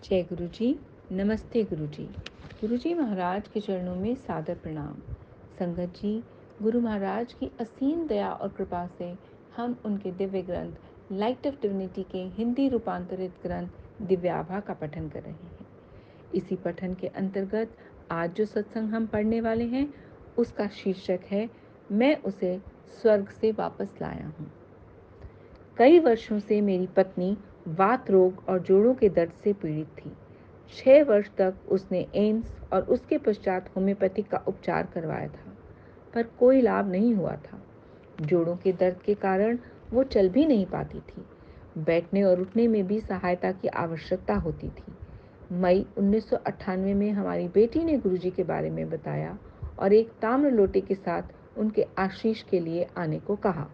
जय गुरु जी। नमस्ते गुरु जी। गुरु जी महाराज के चरणों में सादर प्रणाम। संगत जी, गुरु महाराज की असीम दया और कृपा से हम उनके दिव्य ग्रंथ लाइट ऑफ डिविनिटी के हिंदी रूपांतरित ग्रंथ दिव्याभा का पठन कर रहे हैं। इसी पठन के अंतर्गत आज जो सत्संग हम पढ़ने वाले हैं उसका शीर्षक है, मैं उसे स्वर्ग से वापस लाया हूँ। कई वर्षों से मेरी पत्नी वात रोग और जोड़ों के दर्द से पीड़ित थी। 6 वर्ष तक उसने एम्स और उसके पश्चात होम्योपैथिक का उपचार करवाया था, पर कोई लाभ नहीं हुआ था। जोड़ों के दर्द के कारण वो चल भी नहीं पाती थी। बैठने और उठने में भी सहायता की आवश्यकता होती थी। मई 1998 में हमारी बेटी ने गुरुजी के बारे में बताया और एक ताम्र लोटे के साथ उनके आशीष के लिए आने को कहा।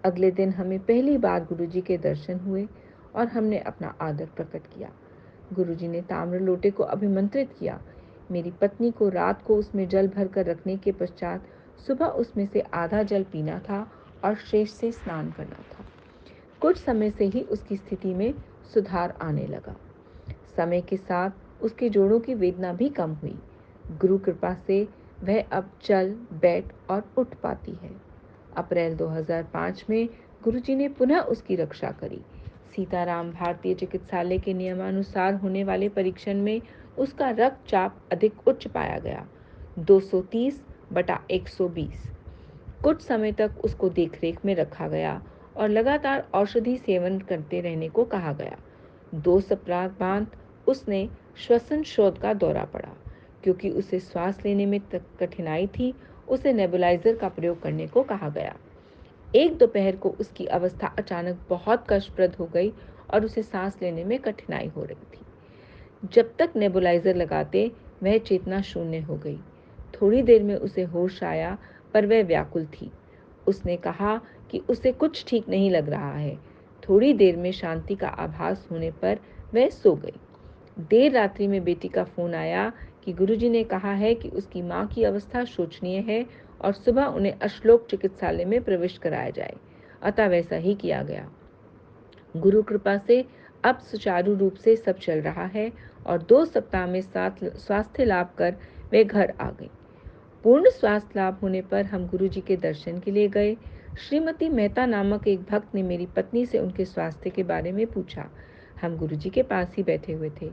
अगले दिन हमें पहली बार गुरुजी के दर्शन हुए और हमने अपना आदर प्रकट किया। गुरुजी ने ताम्र लोटे को अभिमंत्रित किया। मेरी पत्नी को रात को उसमें जल भरकर रखने के पश्चात सुबह उसमें से आधा जल पीना था और शेष से स्नान करना था। कुछ समय से ही उसकी स्थिति में सुधार आने लगा। समय के साथ उसके जोड़ों की वेदना भी कम हुई। गुरु कृपा से वह अब चल, बैठ और उठ पाती है। अप्रैल 2005 में गुरुजी ने पुनः उसकी रक्षा करी। सीताराम भारतीय चिकित्सालय के नियमानुसार होने वाले परीक्षण में उसका रक्तचाप अधिक उच्च पाया गया, 230/120। कुछ समय तक उसको देखरेख में रखा गया और लगातार औषधि सेवन करते रहने को कहा गया। 2 सप्ताह बाद उसने श्वसन शोध का दौरा पड़ा। क्योंकि उसे सांस लेने में कठिनाई थी, उसे नेबुलाइजर का प्रयोग करने को कहा गया। एक दोपहर को उसकी अवस्था अचानक बहुत कष्टप्रद हो गई और उसे सांस लेने में कठिनाई हो रही थी। जब तक नेबुलाइजर लगाते वह चेतना शून्य हो गई। थोड़ी देर में उसे होश आया, पर वह व्याकुल थी। उसने कहा कि उसे कुछ ठीक नहीं लग रहा है। थोड़ी देर में शांति का आभास होने पर वह सो गई। देर रात्रि में बेटी का फोन आया कि गुरुजी ने कहा है कि उसकी माँ की अवस्था शोचनीय है और सुबह उन्हें अश्लोक चिकित्सालय में प्रवेश कराया जाए। अतः वैसा ही किया गया। गुरु कृपा से अब सुचारू रूप से सब चल रहा है और 2 सप्ताह में स्वास्थ्य लाभ कर वे घर आ गई। पूर्ण स्वास्थ्य लाभ होने पर हम गुरुजी के दर्शन के लिए गए। श्रीमती मेहता नामक एक भक्त ने मेरी पत्नी से उनके स्वास्थ्य के बारे में पूछा। हम गुरुजी के पास ही बैठे हुए थे।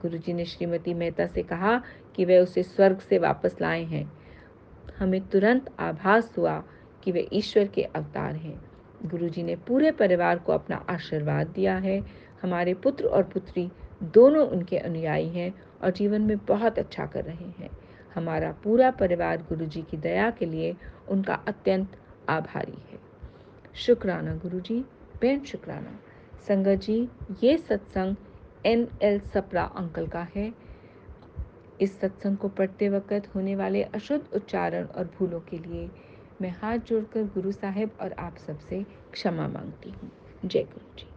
गुरुजी ने श्रीमती मेहता से कहा कि वे उसे स्वर्ग से वापस लाए हैं। हमें तुरंत आभास हुआ कि वे ईश्वर के अवतार हैं। गुरुजी ने पूरे परिवार को अपना आशीर्वाद दिया है। हमारे पुत्र और पुत्री दोनों उनके अनुयायी हैं और जीवन में बहुत अच्छा कर रहे हैं। हमारा पूरा परिवार गुरुजी की दया के लिए उनका अत्यंत आभारी है। शुक्राना गुरुजी, बेन शुक्राना। संगत जी, ये सत्संग NL सप्रा अंकल का है। इस सत्संग को पढ़ते वक्त होने वाले अशुद्ध उच्चारण और भूलों के लिए मैं हाथ जोड़कर गुरु साहिब और आप सबसे क्षमा मांगती हूँ। जय गुरु जी।